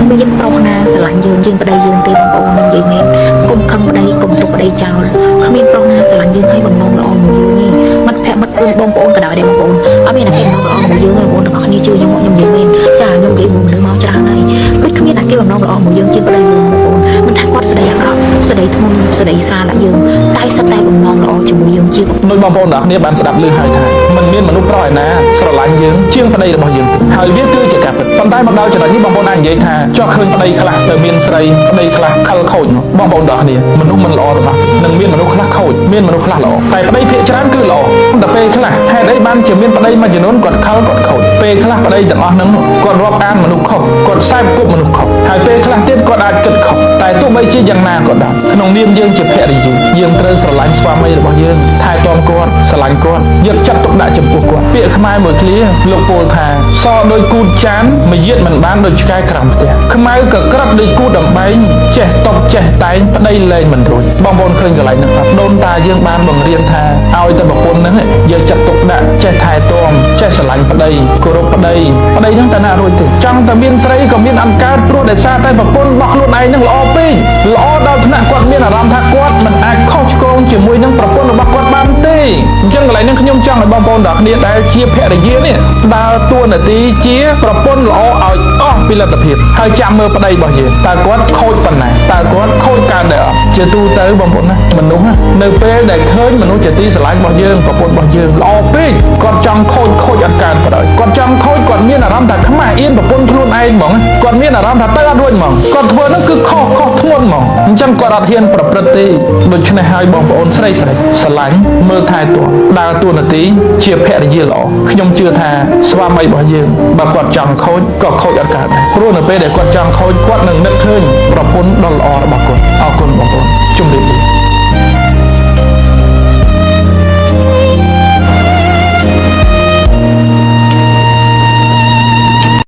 មានប្រុសណាស្រឡាញ់យើងជាងប្តីយើងទេបងប្អូននឹងនិយាយមែនកុំខឹងប្តីកុំទុកប្តីចោលគ្មានប្រុសណាស្រឡាញ់យើងឲ្យបំណងល្អមួយយើងទេមិត្តភក្តិមិត្តគូបងប្អូនក៏ដោយដែរបងប្អូនអត់មានតែគេបំណងល្អមួយយើងទេបងប្អូនទាំងអស់គ្នាជួយខ្ញុំនិយាយមែនចាខ្ញុំនិយាយមួយមនុស្សមកច្រើនហើយដូចគ្មានតែគេបំណងល្អមួយយើងជាងប្តីយើងបងប្អូនមិនថាគាត់ស្ដីអាក្រក់ស្ដីធ្ងន់ស្ដីស្រាលដាក់យើងតែសិតតែបំណងល្អជាមួយយើងជាងដោយបងប្អូនទាំងអស់គ្នាបានស្ដាប់ឮហើយថាមិនមានមនុស្សប្រុសឯណាស្រឡាញ់យើងជាងប្តីរបស់យើងហើយវាគឺជាការពិតប៉ុន្តែមកដល់ចំណុចនេះបងប្អូនអាចនិយាយថាចោះឃើញប្តីខ្លះទៅមានស្រីប្តីខ្លះខលខូចបងប្អូនទាំងអស់គ្នាមនុស្សមិនល្អទាំងអស់នឹងមានមនុស្សខ្លះខូចមានមនុស្សខ្លះល្អតែប្តីភាគច្រើនគឺល្អតែពេលខ្លះហេតុអីបានជាមានប្តីមួយចំនួនគាត់ខលគាត់ខូចពេលខ្លះប្តីទាំងអស់ហ្នឹងគាត់រាប់អានមនុស្សខុសគាត់ខ្សែគប់មនុស្សខុសហើយពេលខ្លះទៀតគាត់អាចគិតខុសតែទោះបីជាយ៉ាងណាក៏ដោយក្នុងនាមយើងជាភរិយាយើងត្រូវស្រឡាញ់ស្វាមីរបស់យើងថែទាំគាត់ស្រឡាញ់គាត់យកចិត្តទុកដាក់ចំពោះគាត់ពាក្យខ្មែរមួយឃ្លាលោកពោលថាសដោយគូតចានមួយយាតមិនបានដូចឆ្កែក្រោមផ្ទះខ្មៅក៏ក្រិតដូចគូដំបែងចេះតបចេះតែងប្តីលែងមិនរួចបងប្អូនឃើញកន្លែងហ្នឹងអត់ដូនតាយើងបានបង្រៀនថាឲ្យតែប្រពន្ធហ្នឹងយកចិត្តទុកដាក់ចេះថែទាំចេះស្រឡាញ់ប្តីគោរពប្តីហ្នឹងតែណារួចទេចង់តែមានស្រីក៏មានអង្កើតព្រោះដោយសារតែប្រពន្ធរបស់ខ្លួនឯងហ្នឹងល្អពេកល្អដល់ថ្នាក់គាត់មានអារម្មណ៍ថាគាត់មិនអាចខុសឆ្គងជាមួយនឹងប្រពន្ធរបស់គាត់បានទេអញ្ចឹងកន្លែងនេះខ្ញុំចង់ឲ្យបងប្អូនទាំងគ្នាដែលជាភរិយានេះដើរតួនាទីជាប្រពន្ធល្អឲ្យអស់ពីលទ្ធភាពហើយចាំមើលប្តីរបស់យើងតើគាត់ខូចប៉ុណ្ណាតើគាត់ខូចកើតដែរអត់ជាទូទៅបងប្អូនណាមនុស្សនៅពេលដែលឃើញមនុស្សជាទីស្រឡាញ់របស់យើងប្រពន្ធរបស់យើងល្អពេកគាត់ចង់ខូចអត់កើតក៏ដោយគាត់ចង់ខូចគាត់មានអារម្មណ៍ថាខ្មាស់អៀនប្រពន្ធខ្លួនឯងហ្មងគាត់មានអារម្មណ៍ថាទៅអត់រួចហ្មងគាត់ធ្វើនោះគឺខុសធ្ងន់ហ្មងអញ្ចឹងគាត់អត់ហ៊ានប្រព្រឹត្តទេដូច្នេះហើយបងប្អូនស្រីស្រឡាញ់មើលថែទាំដើរតួនាទីជាភរិយាល្អខ្ញុំជឿថាស្វាមីរបស់យើងបើគាត់ចង់ខូចក៏ខូចអត់កើតដែរព្រោះនៅពេលដែលគាត់ចង់ខូចគាត់នឹងនឹកឃើញប្រពន្ធដ៏ល្អរបស់គាត់អរគុណ